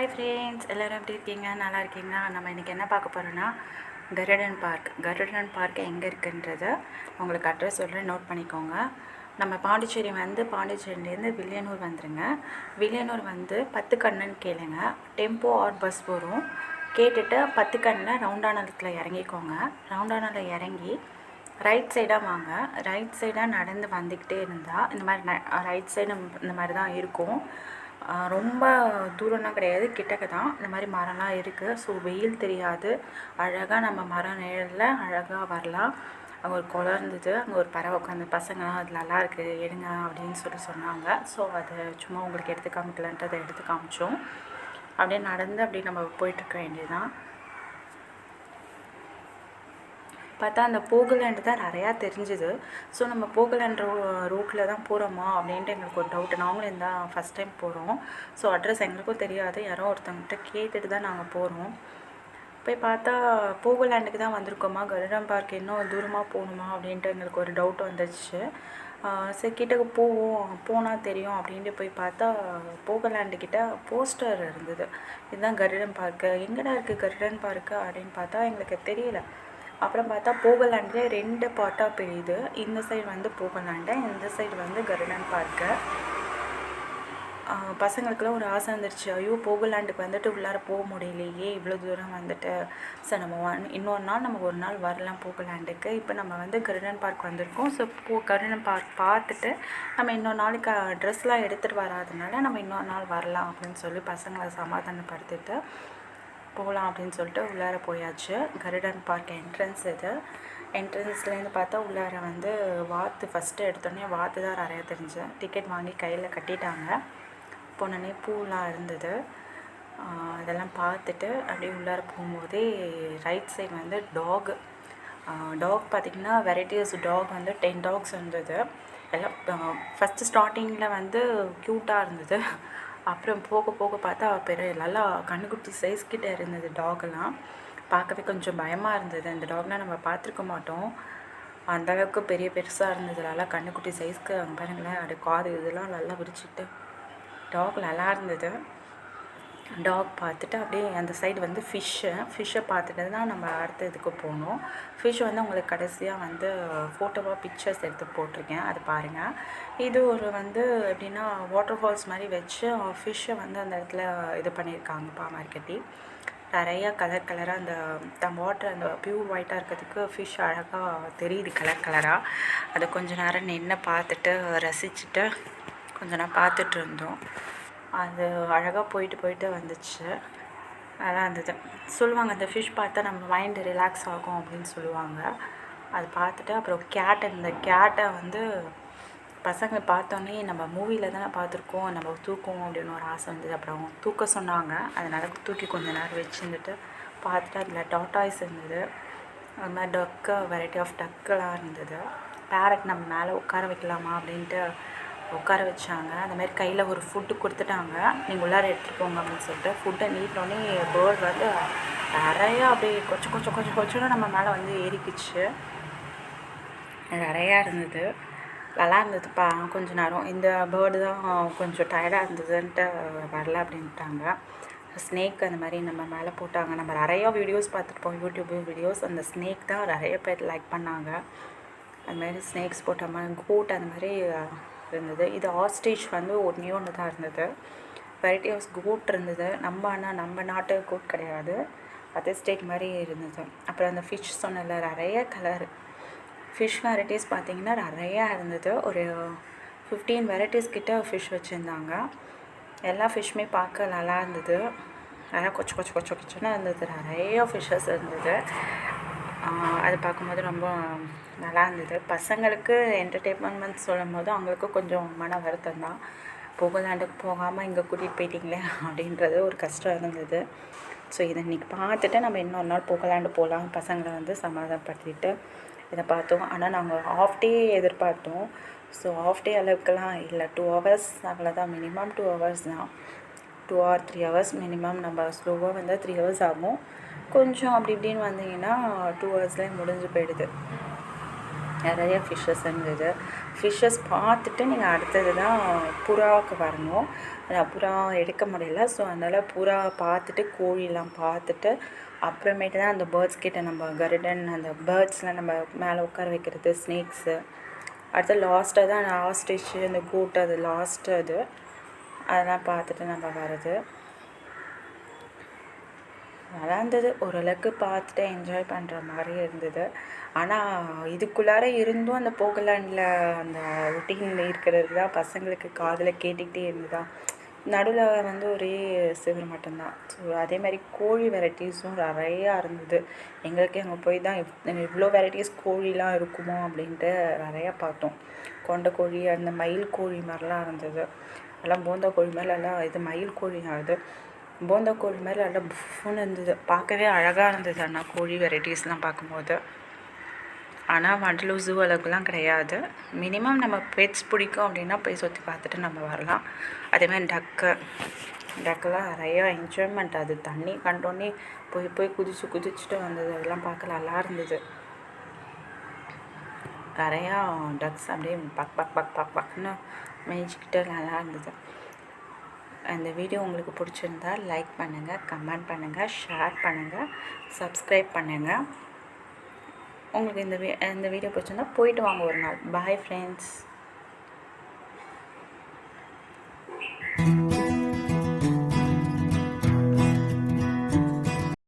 Hi friends, எல்லோரும் எப்படி இருக்கீங்க? நல்லா இருக்கீங்களா? நம்ம இன்றைக்கி என்ன பார்க்க போகிறோன்னா கருடன் பார்க் எங்கே இருக்குன்றதை உங்களுக்கு அட்ரஸ் சொல்கிறேன், நோட் பண்ணிக்கோங்க. நம்ம பாண்டிச்சேரியிலேருந்து வில்லியனூர் வந்துடுங்க. வில்லியனூர் வந்து 10 கண்ணுன்னு கேளுங்க. டெம்போ ஆர் பஸ் வரும். கேட்டுட்டு 10 கண்ணில் ரவுண்டானத்தில் இறங்கிக்கோங்க. ரவுண்டானத்தில் இறங்கி ரைட் சைடாக வாங்க. ரைட் சைடாக நடந்து வந்துக்கிட்டே இருந்தால் இந்த மாதிரி ரைட் சைடு இந்த மாதிரி தான் இருக்கும். ரொம்ப தூரம்லாம் கிடையாது, கிட்டக்க தான். இந்த மாதிரி மரம்லாம் இருக்குது. ஸோ வெயில் தெரியாது, அழகாக நம்ம மரம் நிழலில் அழகாக வரலாம். அங்கே ஒரு குளம் இருந்தது, அங்கே ஒரு பறவை உட்காந்து பசங்களாம் அது நல்லாயிருக்கு எடுங்க அப்படின்னு சொன்னாங்க. ஸோ அதை சும்மா உங்களுக்கு எடுத்து காமிக்கலான்ட்டு அதை எடுத்து காமிச்சோம். அப்படியே நடந்து அப்படியே நம்ம போயிட்டுருக்க வேண்டியதுதான். பார்த்தா அந்த போகலாண்டு தான் நிறையா தெரிஞ்சுது. ஸோ நம்ம போகலாண்ட் ரூட்டில் தான் போகிறோமா அப்படின்ட்டு எங்களுக்கு ஒரு டவுட்டு. நாங்களும் தான் ஃபஸ்ட் டைம் போகிறோம். ஸோ அட்ரஸ் எங்களுக்கும் தெரியாது, யாரோ ஒருத்தவங்கிட்ட கேட்டுட்டு தான் நாங்கள் போகிறோம். போய் பார்த்தா போகலாண்டுக்கு தான் வந்திருக்கோமா, கருடன் பார்க் இன்னும் தூரமாக போகணுமா அப்படின்ட்டு எங்களுக்கு ஒரு டவுட் வந்துடுச்சு. சரி கிட்டக்கு போனால் தெரியும் அப்படின்ட்டு போய் பார்த்தா போகலாண்டுக்கிட்ட போஸ்டர் இருந்தது, இதுதான் கருடன் பார்க்கு. எங்கடா இருக்குது கருடன் பார்க்கு அப்படின்னு பார்த்தா எங்களுக்கு தெரியல. அப்புறம் பார்த்தா போகலாண்டிலே 2 பார்ட்டாக பிரியுது. இந்த சைடு வந்து போகலாண்டு, இந்த சைடு வந்து கருடன் பார்க்கு. பசங்களுக்குலாம் ஒரு ஆசை வந்துருச்சு, ஐயோ போகலாண்டுக்கு வந்துட்டு உள்ளார போக முடியலையே, இவ்வளோ தூரம் வந்துட்டு. சார் நம்ம இன்னொரு நாள் நம்ம ஒரு நாள் வரலாம் போகலாண்டுக்கு. இப்போ நம்ம வந்து கருடன் பார்க் வந்திருக்கோம். ஸோ கருடன் பார்க் பார்த்துட்டு நம்ம இன்னொரு நாளைக்கு ட்ரெஸ்லாம் எடுத்துகிட்டு வராதனால நம்ம இன்னொரு நாள் வரலாம் அப்படின்னு சொல்லி பசங்களை சமாதானப்படுத்திட்டு போகலாம் அப்படின்னு சொல்லிட்டு உள்ளார போயாச்சு. கருடன் பார்க் என்ட்ரன்ஸ் இது. என்ட்ரன்ஸ்லேருந்து பார்த்தா உள்ளார வந்து வாத்து ஃபஸ்ட்டு எடுத்தோடனே வாத்து தான் நிறையா தெரிஞ்சேன். டிக்கெட் வாங்கி கையில் கட்டிட்டாங்க. போனோடனே பூலாம் இருந்தது. அதெல்லாம் பார்த்துட்டு அப்படியே உள்ளார போகும்போதே ரைட் சைடு வந்து டாக் பார்த்திங்கன்னா வெரைட்டிஸ் டாக் வந்து 10 டாக்ஸ் இருந்தது. எல்லாம் ஃபஸ்ட்டு ஸ்டார்டிங்கில் வந்து க்யூட்டாக இருந்தது. அப்புறம் போக போக பார்த்தா பெரிய நல்லா கண்ணுக்குட்டி சைஸ்கிட்ட இருந்தது டாகெல்லாம். பார்க்கவே கொஞ்சம் பயமாக இருந்தது. அந்த டாக்லாம் நம்ம பார்த்துருக்க மாட்டோம், அந்தளவுக்கு பெருசாக இருந்தது. நல்லா கண்ணுக்குட்டி சைஸ்க்கு. அங்கே பாருங்களேன், அப்படியே காது இதெல்லாம் நல்லா விரிச்சிட்டு டாக் நல்லா இருந்தது. டாக் பார்த்துட்டு அப்படியே அந்த சைடு வந்து ஃபிஷ்ஷை பார்த்துட்டு தான் நம்ம அடுத்த இதுக்கு போகணும். ஃபிஷ் வந்து உங்களுக்கு கடைசியாக வந்து ஃபோட்டோவாக பிக்சர்ஸ் எடுத்து போட்டிருக்கேன், அது பாருங்கள். இது ஒரு வந்து எப்படின்னா வாட்டர் ஃபால்ஸ் மாதிரி வச்சு ஃபிஷ்ஷை வந்து அந்த இடத்துல இது பண்ணியிருக்காங்க, பாமார்கட்டி. நிறையா கலராக அந்த வாட்டர் அந்த பியூர் ஒயிட்டாக இருக்கிறதுக்கு ஃபிஷ் அழகாக தெரியுது கலராக. அதை கொஞ்சம் நேரம் நின்று பார்த்துட்டு ரசிச்சுட்டு கொஞ்ச நேரம் பார்த்துட்டு இருந்தோம். அது அழகாக போயிட்டு வந்துச்சு, நல்லா இருந்தது. சொல்லுவாங்க அந்த ஃபிஷ் பார்த்தா நம்ம மைண்டு ரிலாக்ஸ் ஆகும் அப்படின்னு சொல்லுவாங்க. அது பார்த்துட்டு அப்புறம் இந்த கேட்டை வந்து பசங்க பார்த்தோன்னே நம்ம மூவியில் தானே பார்த்துருக்கோம், நம்ம தூக்குவோம் அப்படின்னு ஒரு ஆசை வந்தது. அப்புறம் தூக்க சொன்னாங்க, அதனால் தூக்கி கொஞ்சம் நேரம் வச்சுருந்துட்டு பார்த்துட்டு அதில் டாட்டாய்ஸ் இருந்தது. அது மாதிரி வெரைட்டி ஆஃப் டக்கெல்லாம் இருந்தது. பேரட் நம்ம மேலே உட்கார வைக்கலாமா அப்படின்ட்டு உட்கார வச்சாங்க. அந்தமாதிரி கையில் ஒரு ஃபுட்டு கொடுத்துட்டாங்க, நீங்கள் உள்ளார எடுத்துகிட்டு போங்க அப்படின்னு சொல்லிட்டு. ஃபுட்டை நீட்டோடனே பேர்ட் வந்து நிறையா அப்படியே கொச்சோன்னு நம்ம மேலே வந்து ஏறிக்குச்சு. நிறையா இருந்தது, நல்லா இருந்ததுப்பா. கொஞ்சம் நேரம் இந்த பேர்டு தான் கொஞ்சம் டயர்டாக இருந்ததுன்ட்டு வரல அப்படின்ட்டாங்க. ஸ்னேக் அந்த மாதிரி நம்ம மேலே போட்டாங்க. நம்ம நிறையா வீடியோஸ் பார்த்துருப்போம், யூடியூப் வீடியோஸ். அந்த ஸ்னேக் தான் நிறைய பேர் லைக் பண்ணாங்க. அதுமாதிரி ஸ்னேக்ஸ் போட்ட மாதிரி கோட் அந்த மாதிரி இருந்தது. இது ஆஸ்ட்ரிச் வந்து ஒன்று தான் இருந்தது. வெரைட்டி ஆஃப் கோட் இருந்தது. நம்ம நாட்டு கோட் கிடையாது, அதர் ஸ்டேட் மாதிரி இருந்தது. அப்புறம் அந்த ஃபிஷ் சொன்னல, நிறைய கலர் ஃபிஷ் வெரைட்டிஸ் பார்த்திங்கன்னா நிறையா இருந்தது. ஒரு 15 வெரைட்டிஸ் கிட்ட ஃபிஷ் வச்சுருந்தாங்க. எல்லா ஃபிஷ்ஷுமே பார்க்க நல்லா இருந்தது. நல்லா கொச்சோன்னு இருந்தது. நிறைய ஃபிஷ்ஷஸ் இருந்தது. அது பார்க்கும்போது ரொம்ப நல்லா இருந்தது. பசங்களுக்கு என்டர்டெயின்மெண்ட் சொல்லும் போது அவங்களுக்கு கொஞ்சம் மன வருத்தம் தான். போகலாண்டுக்கு போகாமல் இங்கே கூட்டிகிட்டு போயிட்டீங்களே அப்படின்றது ஒரு கஷ்டம் இருந்தது. ஸோ இதை இன்றைக்கி பார்த்துட்டு நம்ம இன்னொரு நாள் போகலாண்டு போகலாம், பசங்களை வந்து சமாதானப்படுத்திட்டு இதை பார்த்தோம். ஆனால் நாங்கள் ஆஃப் டே எதிர்பார்த்தோம். ஸோ ஆஃப் டே அளவுக்குலாம் இல்லை, 2 ஹவர்ஸ் அவ்வளோதான். மினிமம் 2 ஹவர்ஸ் தான், 2 or 3 ஹவர்ஸ் மினிமம். நம்ம ஸ்லோவாக வந்தால் 3 ஹவர்ஸ் ஆகும். கொஞ்சம் அப்படி இப்படின்னு வந்தீங்கன்னா 2 ஹவர்ஸ்லேயே முடிஞ்சு போயிடுது. நிறைய ஃபிஷ்ஷஸ் இருந்தது. ஃபிஷ்ஷஸ் பார்த்துட்டு நீங்கள் அடுத்தது தான் புறாவுக்கு வரணும். நான் புறா எடுக்க முடியல. ஸோ அதனால் புறா பார்த்துட்டு கோழிலாம் பார்த்துட்டு அப்புறமேட்டு தான் அந்த பேர்ட்ஸ் கிட்ட நம்ம கருடன் அந்த பேர்ட்ஸ்லாம் நம்ம மேலே உட்கார வைக்கிறது, ஸ்னேக்ஸு. அடுத்து லாஸ்ட்டாக தான் ஆஸ்ட்ரிச்சு அந்த கூட்டு, அது லாஸ்ட்டு அது அதெல்லாம் பார்த்துட்டு நம்ம வர்றது. நல்லா இருந்தது, ஓரளவுக்கு பார்த்துட்டு என்ஜாய் பண்ணுற மாதிரி இருந்தது. ஆனால் இதுக்குள்ளார இருந்தும் அந்த போகலாண்டில் அந்த ரொட்டீன் இருக்கிறது தான் பசங்களுக்கு காதில் கேட்டுக்கிட்டே இருந்ததா. நடுவில் வந்து ஒரே சிவர் மட்டும்தான். ஸோ அதே மாதிரி கோழி வெரைட்டிஸும் நிறையா இருந்தது. எங்களுக்கு அங்கே போய் தான் இவ்வளோ வெரைட்டிஸ் கோழிலாம் இருக்குமோ அப்படின்ட்டு நிறையா பார்த்தோம். கொண்ட கோழி, அந்த மயில் கோழி மாதிரிலாம் இருந்தது. எல்லாம் போந்தா கோழி மேலே எல்லாம் இது மயில் கோழி ஆகுது. போந்தா கோழி மாதிரி நல்லா புஃப்னு இருந்தது, பார்க்கவே அழகாக இருந்தது. ஆனால் கோழி வெரைட்டிஸ்லாம் பார்க்கும்போது ஆனால் வண்டலூர் ஜூ அளவுக்குலாம் கிடையாது. மினிமம் நம்ம பெட்ஸ் பிடிக்கும் அப்படின்னா போய் சுற்றி பார்த்துட்டு நம்ம வரலாம். அதேமாதிரி டக்கெல்லாம் நிறையா என்ஜாய்மெண்ட். அது தண்ணி கண்டோன்னே போய் குதிச்சுட்டு வந்தது, அதெல்லாம் பார்க்க நல்லா இருந்தது. நிறையா டக்ஸ் அப்படியே பக்னு மேய்ச்சிக்கிட்டு நல்லா இருந்தது. அந்த வீடியோ உங்களுக்கு பிடிச்சிருந்தா லைக் பண்ணுங்கள், கமெண்ட் பண்ணுங்கள், ஷேர் பண்ணுங்கள், சப்ஸ்கிரைப் பண்ணுங்கள். உங்களுக்கு இந்த வீடியோ பிடிச்சிருந்தா போயிட்டு வாங்க ஒரு நாள். Bye friends.